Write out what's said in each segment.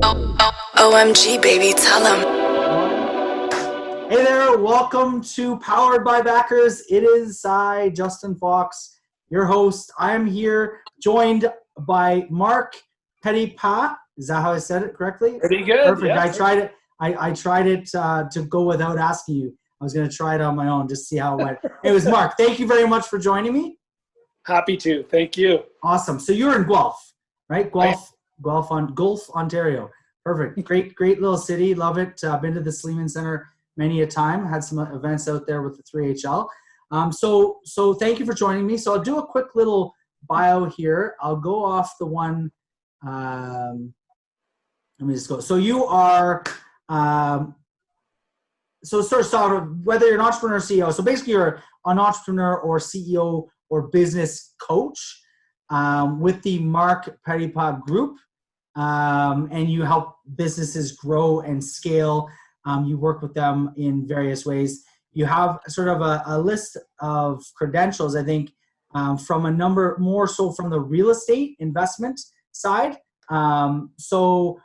OMG, baby, tell them. Hey there, welcome to Powered by Backers. It is I, Justin Fox, your host. I am here joined by Marc Petitpas. Is that how I said it correctly? Pretty good. Perfect. Yeah. I tried it to go without asking you. I was going to try it on my own, just see how it went. It was Marc. Thank you very much for joining me. Happy to. Thank you. Awesome. So you're in Guelph, right? Guelph, Ontario. Perfect. Great little city. Love it. Been to the Sleeman Center many a time. Had some events out there with the 3HL. So thank you for joining me. So I'll do a quick little bio here. I'll go off the one. Let me just go. So you are. So sort of whether you're an entrepreneur or CEO. So basically, you're an entrepreneur or CEO or business coach with the Marc Petitpas Group, and you help businesses grow and scale. You work with them in various ways. You have sort of a list of credentials, I think, from a number more so from the real estate investment side. So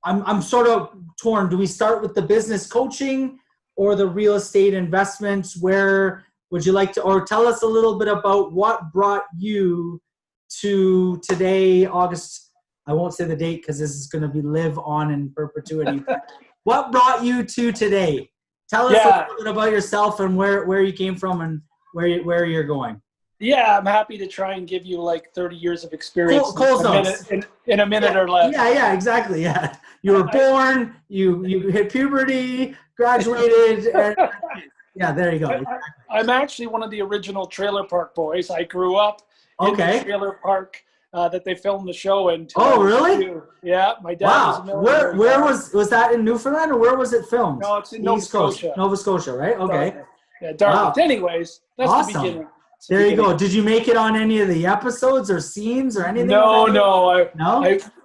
I'm sort of torn. Do we start with the business coaching or the real estate investments? Where would you like to, or tell us a little bit about what brought you to today, August? I won't say the date because this is going to be live on in perpetuity. What brought you to today? Tell us a little bit about yourself and where you came from and where you're going. Yeah, I'm happy to try and give you like 30 years of experience in a minute or less. Yeah, exactly. Yeah, you were born, you hit puberty, graduated. Yeah, there you go. I'm actually one of the original Trailer Park Boys. I grew up in the trailer park that they filmed the show in. Oh, really? Yeah, my dad was a military. Where was that in Newfoundland or where was it filmed? No, it's in Nova Scotia. Nova Scotia, right? Okay. Yeah, Dartmouth. Wow. Anyways, that's awesome. The beginning. There you go. Did you make it on any of the episodes or scenes or anything? No.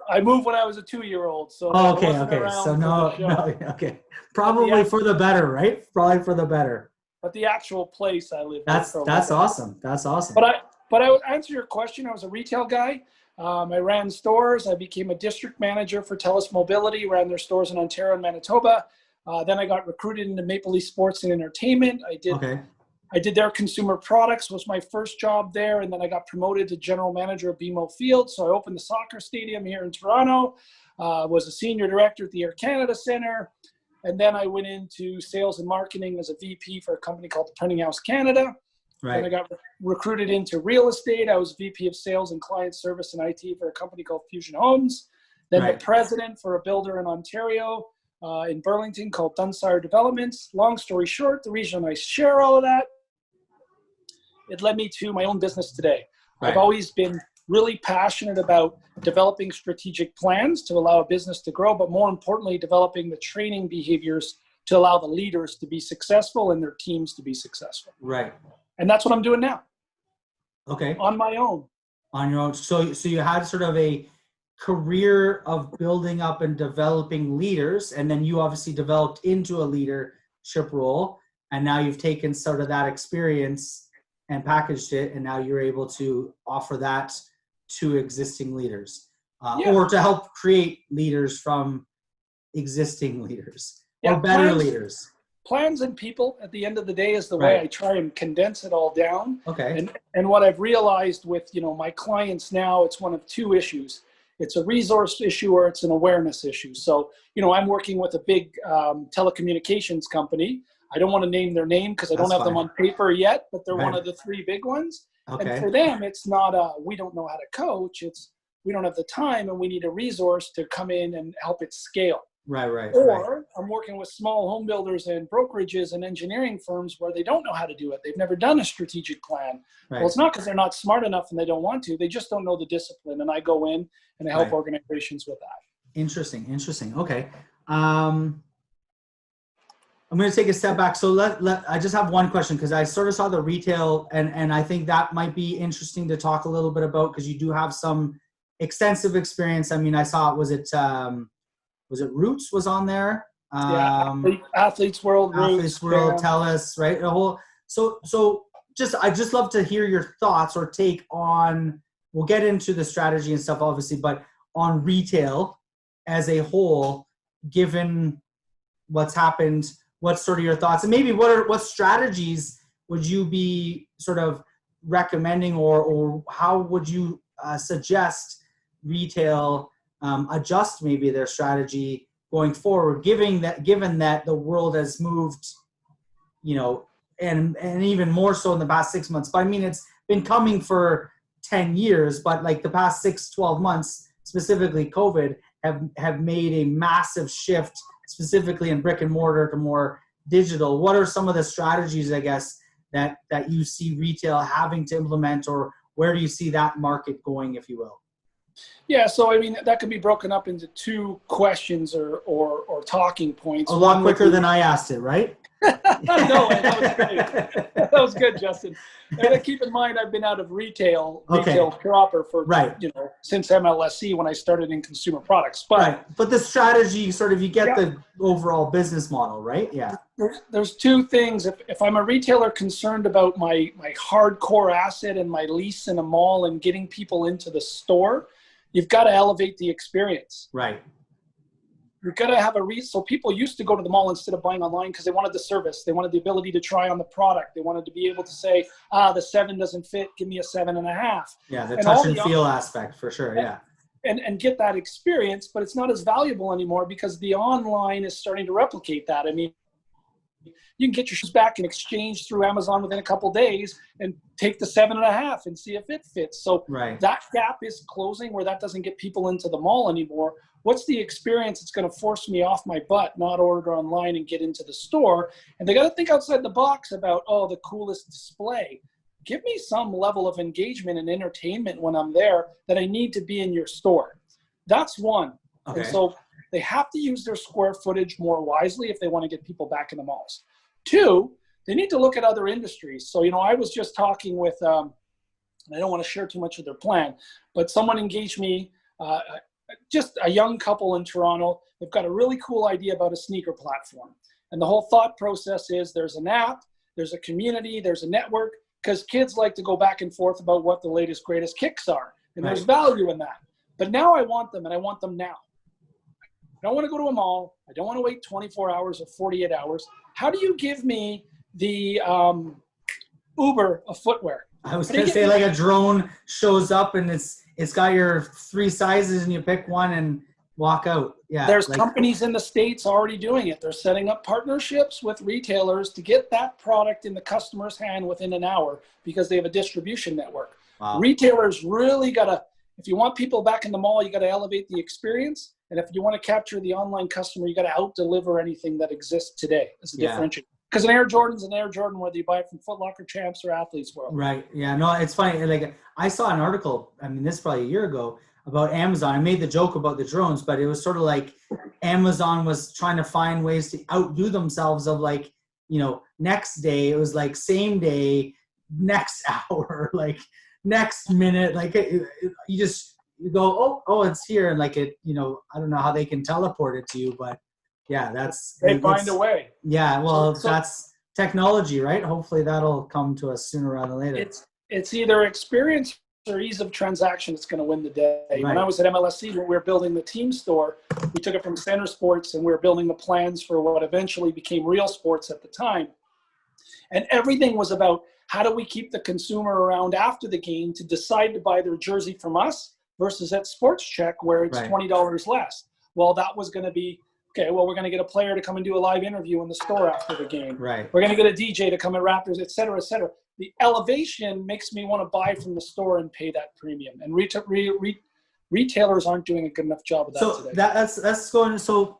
I moved when I was a 2-year-old. So okay. So no. Okay. Probably for the better, right? Probably for the better. But the actual place I lived. That's awesome. That's awesome. But I would answer your question. I was a retail guy. I ran stores. I became a district manager for TELUS Mobility. Ran their stores in Ontario and Manitoba. Then I got recruited into Maple Leaf Sports and Entertainment. I did their consumer products, was my first job there. And then I got promoted to general manager of BMO Field. So I opened the soccer stadium here in Toronto, was a senior director at the Air Canada Centre. And then I went into sales and marketing as a VP for a company called the Printing House Canada. Right. And I got recruited into real estate. I was VP of sales and client service and IT for a company called Fusion Homes. Then the president for a builder in Ontario, in Burlington called Dunsire Developments. Long story short, the reason I share all of that, it led me to my own business today. Right. I've always been really passionate about developing strategic plans to allow a business to grow, but more importantly, developing the training behaviors to allow the leaders to be successful and their teams to be successful. Right. And that's what I'm doing now. Okay. On my own. On your own. So you had sort of a career of building up and developing leaders, and then you obviously developed into a leadership role, and now you've taken sort of that experience and packaged it, and now you're able to offer that to existing leaders, or to help create leaders from existing leaders or better leaders. Plans and people at the end of the day is the way I try and condense it all down. Okay. And what I've realized with, my clients now, it's one of two issues. It's a resource issue or it's an awareness issue. So, I'm working with a big telecommunications company. I don't want to name their name because I don't have them on paper yet, but they're one of the three big ones. Okay. And for them, it's not we don't know how to coach. It's we don't have the time and we need a resource to come in and help it scale. Right. Or I'm working with small home builders and brokerages and engineering firms where they don't know how to do it. They've never done a strategic plan. Right. Well, it's not because they're not smart enough and they don't want to. They just don't know the discipline. And I go in and I help organizations with that. Interesting. Okay. I'm going to take a step back. So I just have one question because I sort of saw the retail and I think that might be interesting to talk a little bit about because you do have some extensive experience. I mean, I saw was it Roots was on there? Athletes World, TELUS, right? I just love to hear your thoughts or take on, we'll get into the strategy and stuff obviously, but on retail as a whole, given what's happened? What's sort of your thoughts? And maybe what strategies would you be sort of recommending, or how would you suggest retail adjust maybe their strategy going forward, given that the world has moved, and even more so in the past 6 months. But I mean, it's been coming for 10 years, but like the past 6-12 months, specifically COVID, have made a massive shift, specifically in brick and mortar to more digital. What are some of the strategies, I guess, that you see retail having to implement, or where do you see that market going, if you will? Yeah, so I mean, that could be broken up into two questions or talking points. A lot quicker than I asked it, right? No, that was great. That was good, Justin. And then keep in mind, I've been out of retail proper for, since MLSE when I started in consumer products. But the strategy, sort of, you get the overall business model, right? Yeah. There's two things. If I'm a retailer concerned about my hardcore asset and my lease in a mall and getting people into the store, you've got to elevate the experience. Right. You've got to have so people used to go to the mall instead of buying online because they wanted the service. They wanted the ability to try on the product. They wanted to be able to say, the 7 doesn't fit, give me a 7.5. Yeah, the touch and feel aspect for sure, yeah. And get that experience, but it's not as valuable anymore because the online is starting to replicate that. I mean, you can get your shoes back and exchange through Amazon within a couple days and take the 7.5 and see if it fits. So that gap is closing where that doesn't get people into the mall anymore. What's the experience that's going to force me off my butt, not order online and get into the store? And they got to think outside the box about, the coolest display. Give me some level of engagement and entertainment when I'm there that I need to be in your store. That's one. Okay. And so they have to use their square footage more wisely if they want to get people back in the malls. Two, they need to look at other industries. So, I was just talking with, and I don't want to share too much of their plan, but someone engaged me, just a young couple in Toronto. They've got a really cool idea about a sneaker platform. And the whole thought process is there's an app, there's a community, there's a network, because kids like to go back and forth about what the latest, greatest kicks are. And there's value in that. But now I want them, and I want them now. I don't want to go to a mall. I don't want to wait 24 hours or 48 hours. How do you give me the Uber of footwear? I was going to say, like, a drone shows up and it's got your 3 sizes and you pick one and walk out. Yeah. There's companies in the States already doing it. They're setting up partnerships with retailers to get that product in the customer's hand within an hour because they have a distribution network. Wow. Retailers really if you want people back in the mall, you got to elevate the experience. And if you want to capture the online customer, you got to out-deliver anything that exists today as a differentiator. Because an Air Jordan's an Air Jordan, whether you buy it from Foot Locker, Champs, or Athlete's World. Right. Yeah. No, it's funny. Like, I saw an article, I mean, this is probably a year ago, about Amazon. I made the joke about the drones, but it was sort of like Amazon was trying to find ways to outdo themselves of, like, next day. It was like same day, next hour, like next minute. Like, you go, oh, it's here. And, like, I don't know how they can teleport it to you, but yeah, they find a way. Yeah, well, that's technology, right? Hopefully that'll come to us sooner rather than later. It's either experience or ease of transaction that's going to win the day. Right. When I was at MLSE, when we were building the team store, we took it from Center Sports and we were building the plans for what eventually became Real Sports at the time. And everything was about how do we keep the consumer around after the game to decide to buy their jersey from us versus at Sports Check where it's $20 less. Well, that was going to be, okay, well, we're going to get a player to come and do a live interview in the store after the game. Right. We're going to get a DJ to come at Raptors, et cetera, et cetera. The elevation makes me want to buy from the store and pay that premium. And retailers aren't doing a good enough job of that today. That's going. So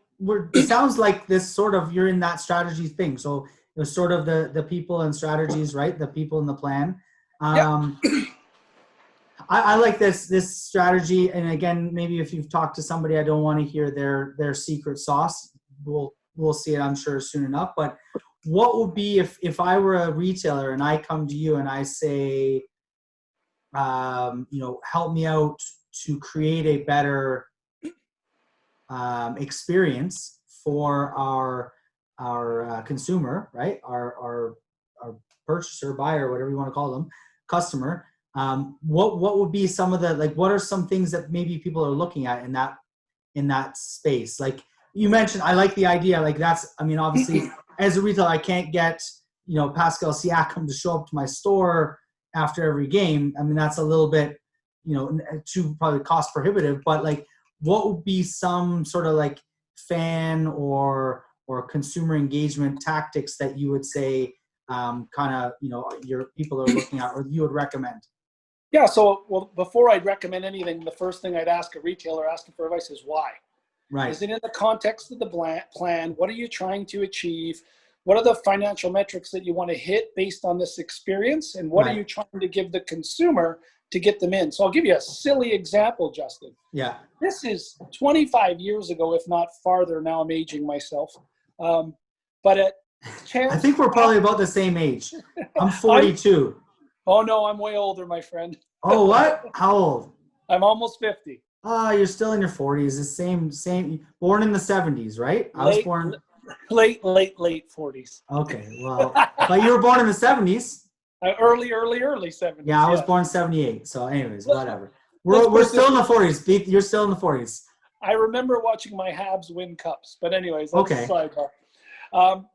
it sounds like this sort of, you're in that strategy thing. So it's sort of the people and strategies, right? The people in the plan. I like this strategy. And again, maybe if you've talked to somebody, I don't want to hear their secret sauce. We'll see it, I'm sure, soon enough. But what would be if I were a retailer and I come to you and I say, help me out to create a better experience for our consumer, right? Our purchaser, buyer, whatever you want to call them, customer. What would be some of the, like, what are some things that maybe people are looking at in in that space? Like you mentioned, I like the idea. Like I mean, obviously as a retailer, I can't get, Pascal Siakam to show up to my store after every game. I mean, that's a little bit, too probably cost prohibitive, but like what would be some sort of like fan or consumer engagement tactics that you would say your people are looking at or you would recommend? Yeah, so well, before I'd recommend anything, the first thing I'd ask a retailer asking for advice is why. Right. Is it in the context of the plan? What are you trying to achieve? What are the financial metrics that you want to hit based on this experience? And what are you trying to give the consumer to get them in? So I'll give you a silly example, Justin. Yeah. This is 25 years ago, if not farther. Now I'm aging myself. But at Champs, I think we're probably about the same age. I'm 42. Oh no, I'm way older, my friend. Oh, what? How old? I'm almost 50. Oh, you're still in your 40s. The same. Born in the 70s, right? I was born late 40s. Okay, well, but you were born in the 70s. Early 70s. Yeah, I was born 78. So, anyways, whatever. We're still in the 40s. You're still in the 40s. I remember watching my Habs win cups, but anyways, that's a sidebar.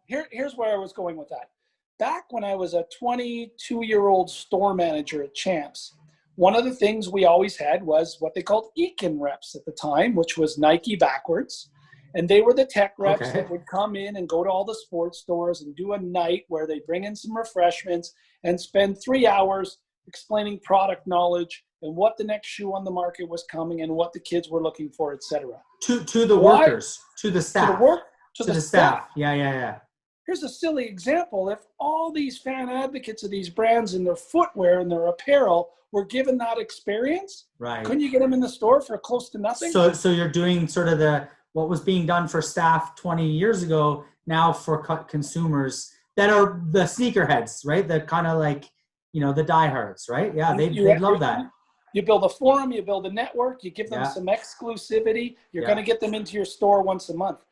Here's where I was going with that. Back when I was a 22-year-old store manager at Champs, one of the things we always had was what they called Econ reps at the time, which was Nike backwards. And they were the tech reps that would come in and go to all the sports stores and do a night where they bring in some refreshments and spend 3 hours explaining product knowledge and what the next shoe on the market was coming and what the kids were looking for, etc. To the workers, to the staff. To the staff. Yeah. Here's a silly example. If all these fan advocates of these brands in their footwear and their apparel were given that experience, couldn't you get them in the store for close to nothing? So you're doing sort of what was being done for staff 20 years ago now for consumers that are the sneakerheads, right? The kind of like, the diehards, right? Yeah, they'd love that. You build a forum, you build a network, you give them some exclusivity. You're going to get them into your store once a month.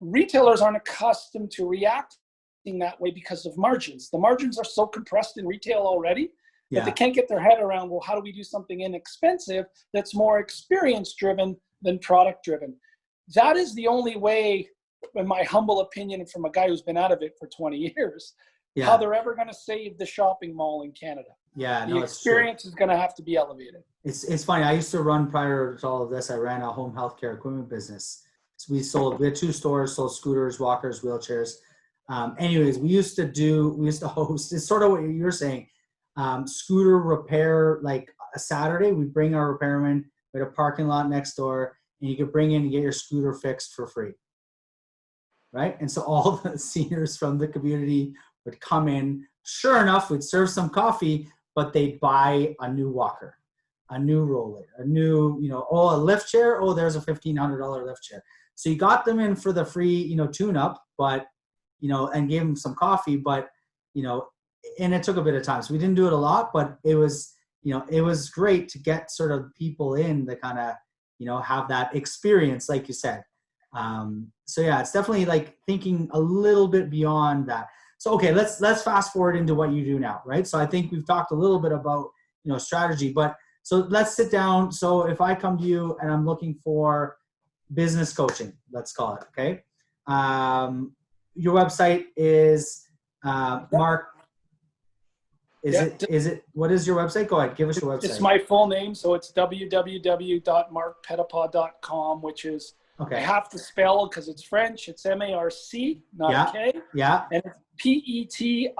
Retailers aren't accustomed to reacting that way because of margins. The margins are so compressed in retail already that they can't get their head around, well, how do we do something inexpensive that's more experience-driven than product-driven? That is the only way, in my humble opinion, and from a guy who's been out of it for 20 years, how they're ever going to save the shopping mall in Canada. Yeah, the experience is going to have to be elevated. It's funny. I used to run, prior to all of this, I ran a home healthcare equipment business. So we had 2 stores, sold scooters, walkers, wheelchairs. Anyways, we used to host, it's sort of what you're saying, scooter repair, like a Saturday, we'd bring our repairman, we had a parking lot next door, and you could bring in and get your scooter fixed for free. Right? And so all the seniors from the community would come in. Sure enough, we'd serve some coffee, but they'd buy a new walker, a new roller, a new, a lift chair. Oh, there's a $1,500 lift chair. So you got them in for the free, tune-up, but, and gave them some coffee, but, and it took a bit of time. So we didn't do it a lot, but it was, it was great to get sort of people in to kind of, have that experience, like you said. So yeah, it's definitely like thinking a little bit beyond that. So, okay, let's fast forward into what you do now, right? So I think we've talked a little bit about, strategy, but so let's sit down. So if I come to you and I'm looking for business coaching, let's call it, okay? Your website is Marc. Is it, what is your website? Go ahead, give us your website. It's my full name, so it's www.marcpetitpas.com, which is, I have to spell because it's French. It's M-A-R-C, not a K. Yeah. And it's P-E-T-I-T-P-A-S.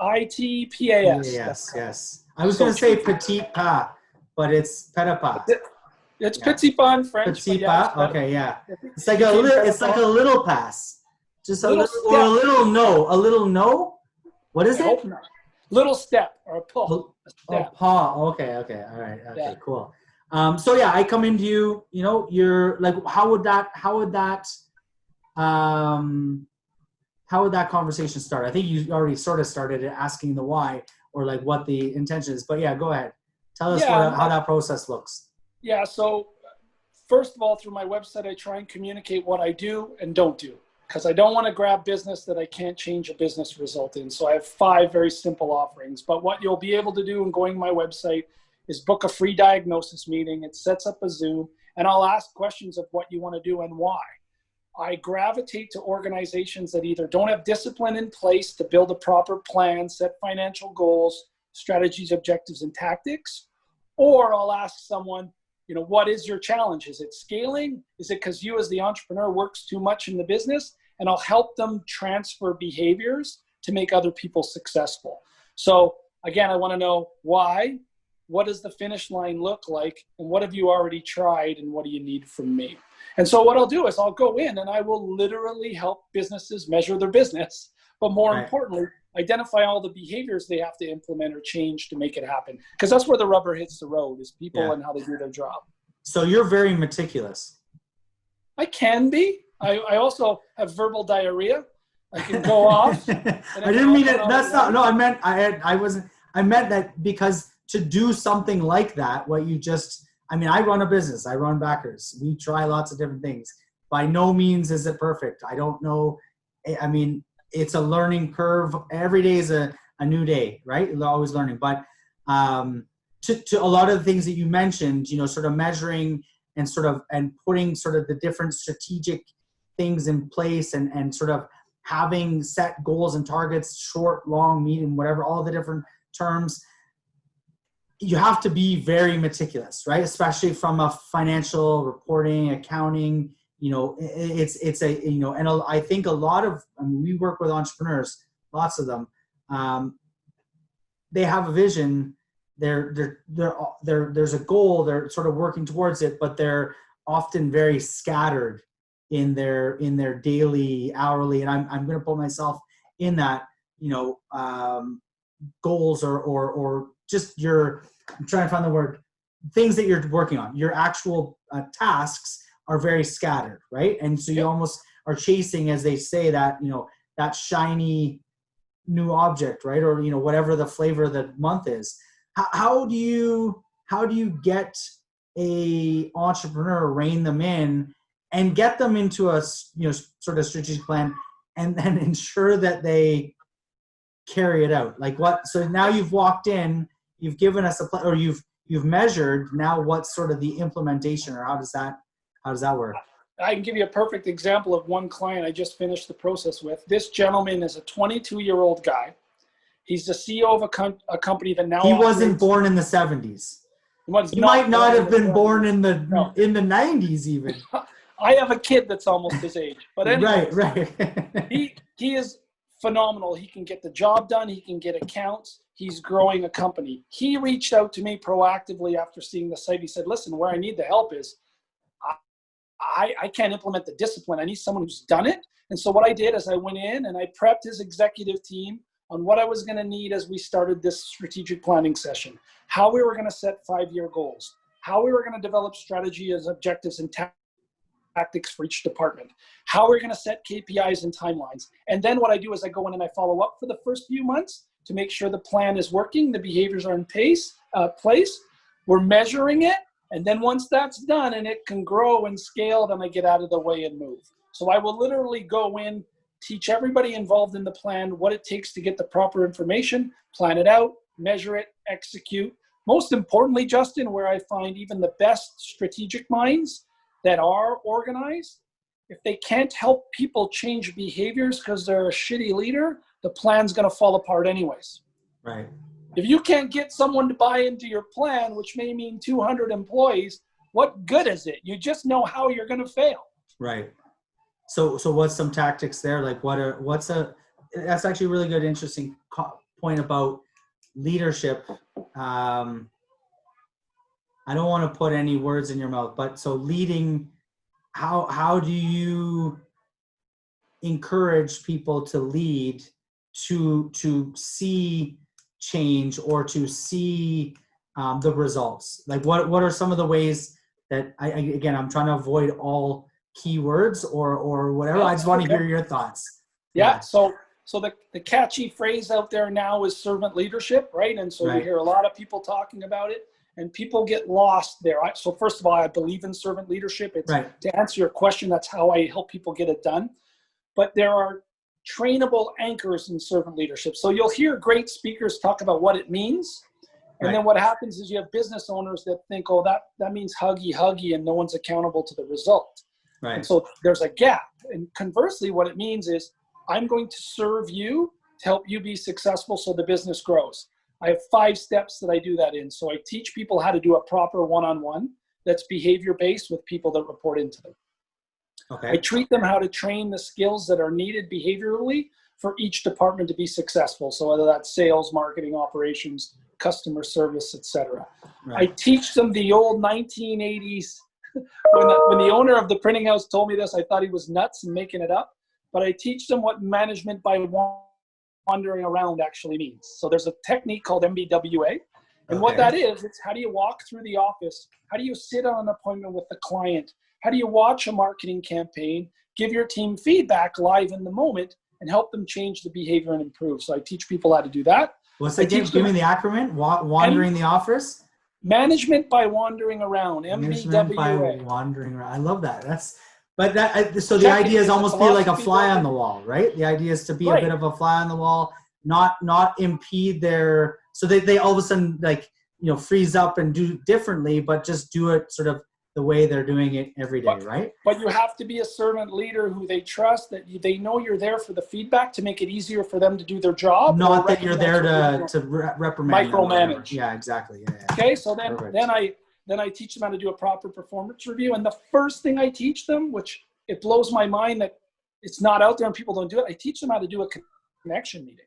Yes. I was going to say Petitpas, but it's Petitpas. It's Petitpas in French. Petitpas. Okay, yeah. It's like a little pass. Just a little no. What is it? Little step or a paw. Paw. Okay. All right. Okay, cool. So yeah, I come into you, you're like, how would that conversation start? I think you already sort of started it, asking the why or like what the intention is, but yeah, go ahead. Tell us how that process looks. Yeah. So first of all, through my website, I try and communicate what I do and don't do, because I don't want to grab business that I can't change a business result in. So I have 5 very simple offerings, but what you'll be able to do in going to my website is book a free diagnosis meeting. It sets up a Zoom, and I'll ask questions of what you want to do and why. I gravitate to organizations that either don't have discipline in place to build a proper plan, set financial goals, strategies, objectives, and tactics, or I'll ask someone, what is your challenge? Is it scaling? Is it because you as the entrepreneur works too much in the business? And I'll help them transfer behaviors to make other people successful. So again, I want to know why, what does the finish line look like, and what have you already tried, and what do you need from me? And so what I'll do is I'll go in and I will literally help businesses measure their business, but more importantly, identify all the behaviors they have to implement or change to make it happen. Because that's where the rubber hits the road, is people and how they do their job. So you're very meticulous. I can be. I also have verbal diarrhea. I can go off. I didn't mean it. That's not. No, I meant I meant that because to do something like that, what you just. I mean, I run a business. I run backers. We try lots of different things. By no means is it perfect. I don't know. I mean, it's a learning curve. Every day is a new day, right? You're always learning. But to a lot of the things that you mentioned, sort of measuring and putting sort of the different strategic things in place and sort of having set goals and targets, short, long, medium, whatever, all the different terms. You have to be very meticulous, right? Especially from a financial reporting, accounting, it's and I think a lot of, we work with entrepreneurs, lots of them, they have a vision, there's a goal, they're sort of working towards it, but they're often very scattered in their daily, hourly, and I'm going to put myself in that, goals or just I'm trying to find the word, things that you're working on, your actual tasks are very scattered, right? And so you almost are chasing, as they say, that, that shiny new object, right? Or, whatever the flavor of the month is. How do you get a entrepreneur, rein them in and get them into a, sort of strategic plan and then ensure that they carry it out? Like what? So now you've walked in, you've given us a plan, or you've measured. Now what's sort of the implementation, or how does that work? I can give you a perfect example of one client I just finished the process with. This gentleman is a 22-year-old guy. He's the CEO of a company that now he wasn't born in the 70s. He might not have been born in the 90s even. I have a kid that's almost his age. But anyway, right. he is phenomenal. He can get the job done. He can get accounts. He's growing a company. He reached out to me proactively after seeing the site. He said, listen, where I need the help is I can't implement the discipline. I need someone who's done it. And so what I did is I went in and I prepped his executive team on what I was going to need as we started this strategic planning session, how we were going to set 5-year goals, how we were going to develop strategy as objectives and tactics for each department, how we're going to set KPIs and timelines. And then what I do is I go in and I follow up for the first few months to make sure the plan is working, the behaviors are in place, we're measuring it. And then once that's done and it can grow and scale, then I get out of the way and move. So I will literally go in, teach everybody involved in the plan what it takes to get the proper information, plan it out, measure it, execute. Most importantly, Justin, where I find even the best strategic minds that are organized, if they can't help people change behaviors because they're a shitty leader, the plan's going to fall apart anyways. Right. If you can't get someone to buy into your plan, which may mean 200 employees, what good is it? You just know how you're going to fail. Right. So what's some tactics there? Like that's actually a really good, interesting point about leadership. I don't want to put any words in your mouth, but so leading, how do you encourage people to lead to see change or to see the results? Like what are some of the ways that I'm trying to avoid all keywords or whatever. I just want to hear your thoughts. Yeah. So the catchy phrase out there now is servant leadership, right? And so you hear a lot of people talking about it and people get lost there. So first of all, I believe in servant leadership. It's to answer your question, that's how I help people get it done. But there are trainable anchors in servant leadership. So you'll hear great speakers talk about what it means. And then what happens is you have business owners that think, oh, that means huggy, and no one's accountable to the result. Right. And so there's a gap. And conversely, what it means is I'm going to serve you to help you be successful so the business grows. I have 5 steps that I do that in. So I teach people how to do a proper one-on-one that's behavior-based with people that report into them. Okay. I treat them how to train the skills that are needed behaviorally for each department to be successful. So whether that's sales, marketing, operations, customer service, etc. Right. I teach them the old 1980s. When the owner of the printing house told me this, I thought he was nuts and making it up. But I teach them what management by wandering around actually means. So there's a technique called MBWA. And what that is, it's how do you walk through the office? How do you sit on an appointment with the client? How do you watch a marketing campaign, give your team feedback live in the moment, and help them change the behavior and improve? So I teach people how to do that. What's that? Give me the acronym. Wandering the office. Management by wandering around. Management by MBWA. wandering around. I love that. So the idea is almost be like a fly on the wall, right? The idea is to be a bit of a fly on the wall, not impede their. So they all of a sudden freeze up and do differently, but just do it sort of the way they're doing it every day, right? But you have to be a servant leader who they trust, that they know you're there for the feedback to make it easier for them to do their job. Not that you're there to reprimand micromanage. Yeah, exactly. Yeah. Okay, so then I teach them how to do a proper performance review. And the first thing I teach them, which it blows my mind that it's not out there and people don't do it, I teach them how to do a connection meeting.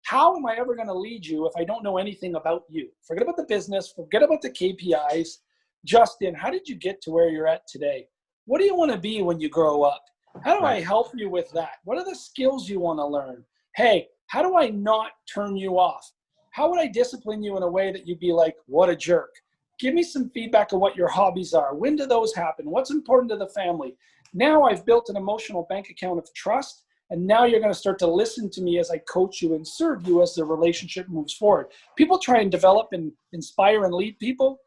How am I ever going to lead you if I don't know anything about you? Forget about the business, forget about the KPIs. Justin, how did you get to where you're at today? What do you want to be when you grow up? How do I help you with that? What are the skills you want to learn? Hey, how do I not turn you off? How would I discipline you in a way that you'd be like, what a jerk? Give me some feedback on what your hobbies are. When do those happen? What's important to the family? Now I've built an emotional bank account of trust, and now you're going to start to listen to me as I coach you and serve you as the relationship moves forward. People try and develop and inspire and lead people,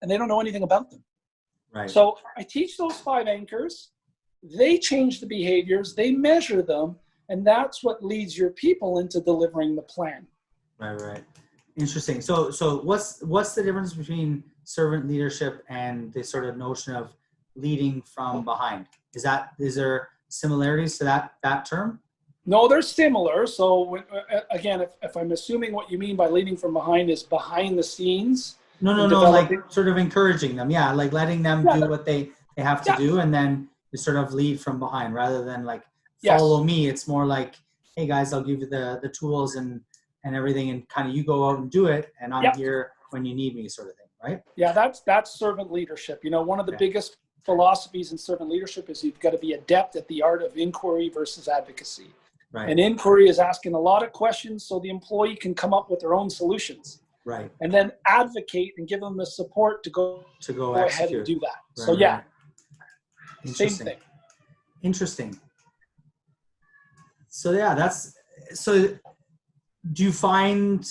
and they don't know anything about them. Right. So I teach those 5 anchors. They change the behaviors. They measure them. And that's what leads your people into delivering the plan. Right. Interesting. So what's the difference between servant leadership and the sort of notion of leading from behind? Is there similarities to that term? No, they're similar. So again, if I'm assuming what you mean by leading from behind is behind the scenes. No, like sort of encouraging them. Yeah, like letting them do what they have to do, and then you sort of lead from behind rather than like follow me. It's more like, hey guys, I'll give you the tools and everything, and kind of you go out and do it, and I'm here when you need me, sort of thing, right? Yeah, that's servant leadership. One of the biggest philosophies in servant leadership is you've got to be adept at the art of inquiry versus advocacy. Right. And inquiry is asking a lot of questions so the employee can come up with their own solutions. Right. And then advocate and give them the support to go ahead and do that. Right, so same thing. Interesting. So do you find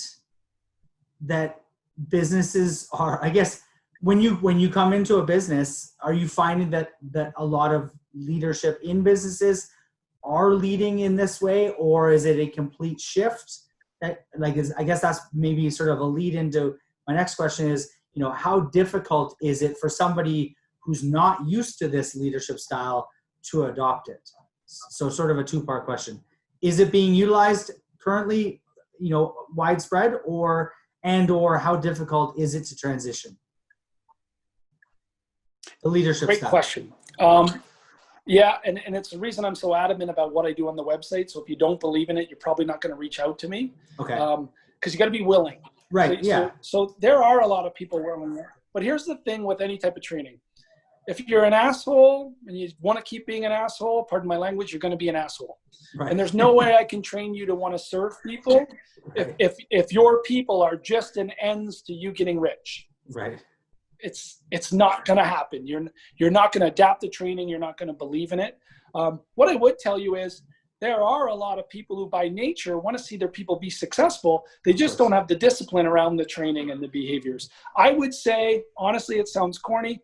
that businesses are, I guess, when you come into a business, are you finding that a lot of leadership in businesses are leading in this way, or is it a complete shift? I guess that's maybe sort of a lead into my next question is, how difficult is it for somebody who's not used to this leadership style to adopt it? So sort of a 2-part question. Is it being utilized currently, widespread, or how difficult is it to transition? The leadership Great style. Question. Yeah, and it's the reason I'm so adamant about what I do on the website. So if you don't believe in it, you're probably not going to reach out to me. Okay. Because you got to be willing. Right. So there are a lot of people willing. But here's the thing with any type of training. If you're an asshole and you want to keep being an asshole, pardon my language, you're going to be an asshole. Right. And there's no way I can train you to want to serve people if your people are just an ends to you getting rich. Right. It's not going to happen. You're not going to adapt the training. You're not going to believe in it. What I would tell you is there are a lot of people who by nature want to see their people be successful. They just don't have the discipline around the training and the behaviors. I would say, honestly, it sounds corny.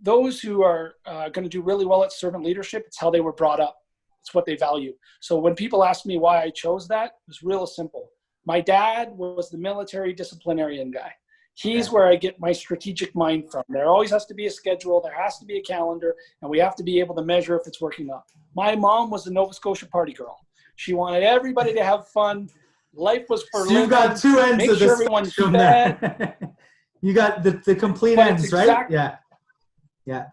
Those who are going to do really well at servant leadership, it's how they were brought up. It's what they value. So when people ask me why I chose that, it was real simple. My dad was the military disciplinarian guy. He's Okay. where I get my strategic mind from. There always has to be a schedule. There has to be a calendar, and we have to be able to measure if it's working up. My mom was the Nova Scotia party girl. She wanted everybody to have fun. Life was for So you've got two ends make of sure the everyone's spectrum fed. there. You got the complete But it's ends, right? Yeah. Yeah.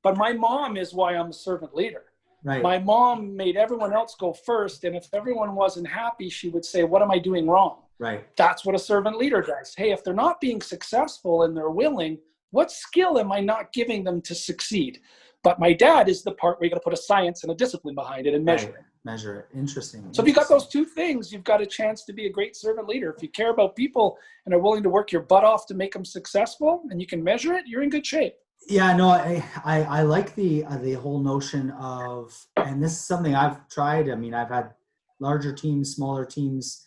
But my mom is why I'm a servant leader. Right. My mom made everyone else go first, and if everyone wasn't happy, she would say, what am I doing wrong? Right. That's what a servant leader does. Hey, if they're not being successful and they're willing, what skill am I not giving them to succeed? But my dad is the part where you got to put a science and a discipline behind it and measure it. Measure it. Interesting. So if you got those two things, you've got a chance to be a great servant leader. If you care about people and are willing to work your butt off to make them successful and you can measure it, you're in good shape. Yeah, no, I like the whole notion of, and this is something I've tried. I mean, I've had larger teams, smaller teams,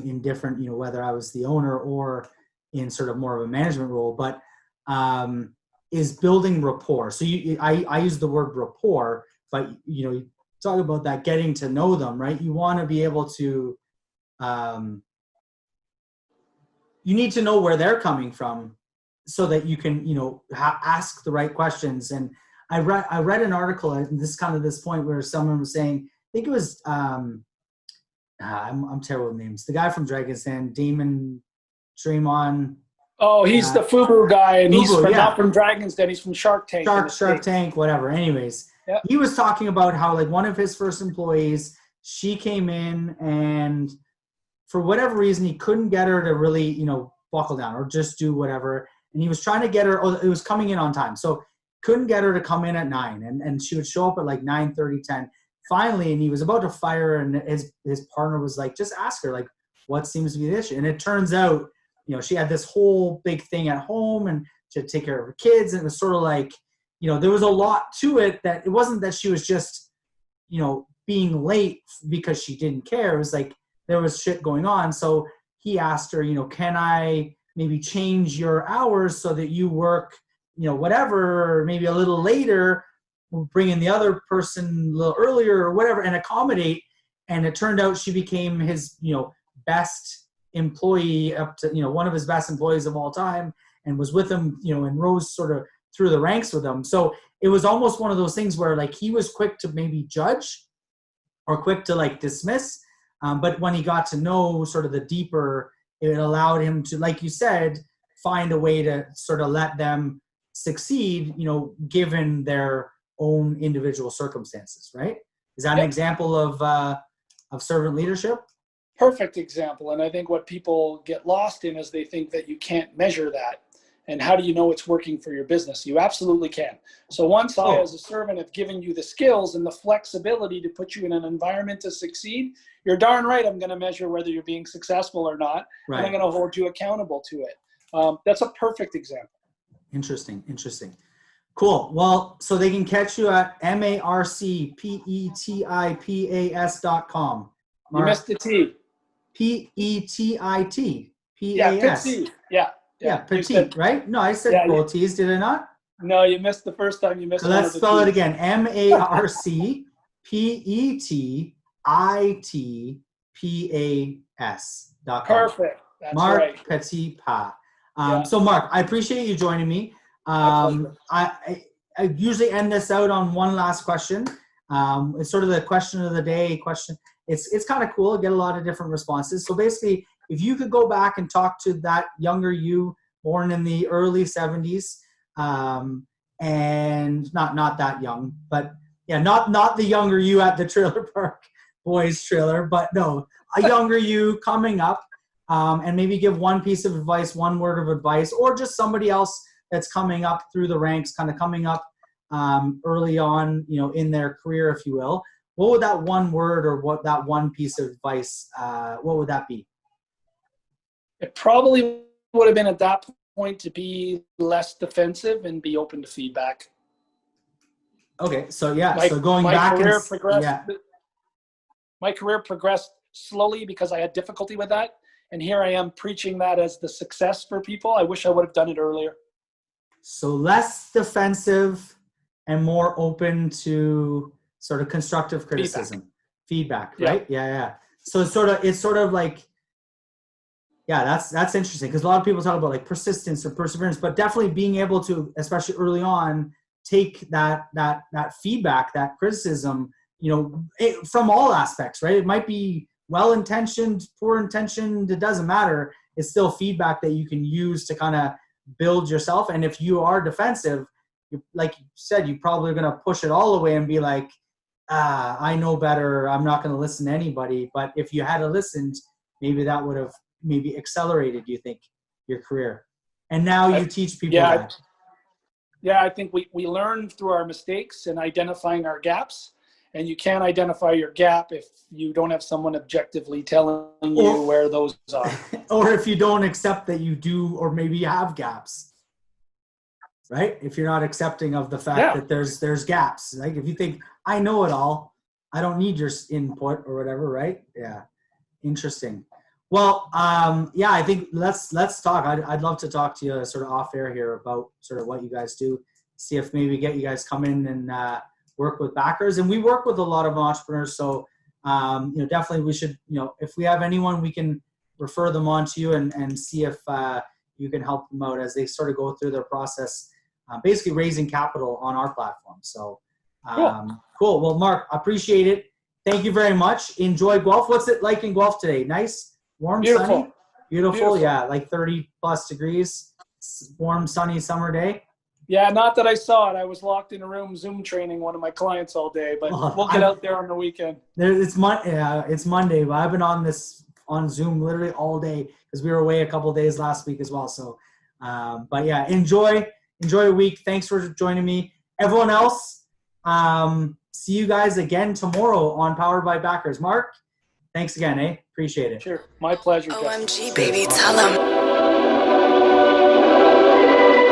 in different, whether I was the owner or in sort of more of a management role, but is building rapport. So I use the word rapport, but you talk about that getting to know them, right? You want to be able to, you need to know where they're coming from, so that you can, ask the right questions. And I read an article at this point where someone was saying, I think it was, I'm terrible with names. The guy from Dragon's Den, Draymond. Oh, he's the FUBU guy, and he's not from Dragon's Den. He's from Shark Tank. Shark Tank, whatever. Anyways, yep. He was talking about how one of his first employees, she came in and for whatever reason, he couldn't get her to really, buckle down or just do whatever. And he was trying to get her, it was coming in on time. So couldn't get her to come in at 9 and she would show up at 9:30, 10. Finally, and he was about to fire her, and his partner was like, just ask her, what seems to be the issue? And it turns out, she had this whole big thing at home and she had to take care of her kids. And it was sort of there was a lot to it, that it wasn't that she was just, being late because she didn't care. It was there was shit going on. So he asked her, can I maybe change your hours so that you work, whatever, maybe a little later, we'll bring in the other person a little earlier or whatever and accommodate. And it turned out she became his, best employee up to, one of his best employees of all time, and was with him, and rose sort of through the ranks with him. So it was almost one of those things where he was quick to maybe judge or quick to dismiss. But when he got to know sort of the deeper, it allowed him to, like you said, find a way to sort of let them succeed, given their own individual circumstances, right? Is that an example of servant leadership? Perfect example. And I think what people get lost in is they think that you can't measure that. And how do you know it's working for your business? You absolutely can. So once I, as a servant, have given you the skills and the flexibility to put you in an environment to succeed, you're darn right I'm going to measure whether you're being successful or not. Right. And I'm going to hold you accountable to it. That's a perfect example. Interesting. Cool. Well, so they can catch you at marcpetipas.com. You missed the T. Petitpas. Yeah, Petit. Yeah, petite, right? No, I said both T's, did I not? No, you missed the first time. You missed so let's spell it again. marcpetitpas.com. Perfect. That's Marc right. Petitpas. So Marc, I appreciate you joining me. I usually end this out on one last question. It's sort of the question of the day question. It's kind of cool. I get a lot of different responses. So basically, if you could go back and talk to that younger you, born in the early 70s, and not that young, but not the younger you at the trailer park boys trailer, but no, a younger you coming up, and maybe give one piece of advice, one word of advice, or just somebody else that's coming up through the ranks, kind of coming up early on, in their career, if you will. What would that one word or what that one piece of advice, what would that be? It probably would have been at that point to be less defensive and be open to feedback. Okay, so so going back my career progressed slowly because I had difficulty with that, and here I am preaching that as the success for people. I wish I would have done it earlier. So less defensive and more open to sort of constructive criticism, feedback, right? Yeah. So it's sort of like Yeah, that's interesting, because a lot of people talk about like persistence or perseverance, but definitely being able to, especially early on, take that feedback, that criticism, from all aspects, right? It might be well intentioned, poor intentioned, it doesn't matter. It's still feedback that you can use to kind of build yourself. And if you are defensive, like you said, you probably are going to push it all away and be like, I know better, I'm not going to listen to anybody. But if you had listened, maybe that would have maybe accelerated, you think, your career. And now you teach people that. Yeah, I think we learn through our mistakes and identifying our gaps. And you can't identify your gap if you don't have someone objectively telling you where those are. Or if you don't accept that you do, or maybe you have gaps, right? If you're not accepting of the fact that there's gaps. Like if you think, I know it all, I don't need your input or whatever, right? Yeah. Interesting. Well, I think let's talk. I'd love to talk to you sort of off air here about sort of what you guys do. See if maybe get you guys come in and work with backers. And we work with a lot of entrepreneurs, so definitely we should. If we have anyone, we can refer them on to you and see if you can help them out as they sort of go through their process, basically raising capital on our platform. So cool. Well, Marc, appreciate it. Thank you very much. Enjoy Guelph. What's it like in Guelph today? Nice. Warm, Beautiful. sunny? Beautiful. Yeah, like 30 plus degrees. Warm, sunny summer day. Yeah, not that I saw it. I was locked in a room Zoom training one of my clients all day, but we'll get out there on the weekend. It's Monday, but I've been on Zoom literally all day because we were away a couple of days last week as well. So, but yeah, enjoy the week. Thanks for joining me. Everyone else, see you guys again tomorrow on Powered by Backers. Marc, thanks again, Appreciate it. Sure. My pleasure. OMG, baby, tell them.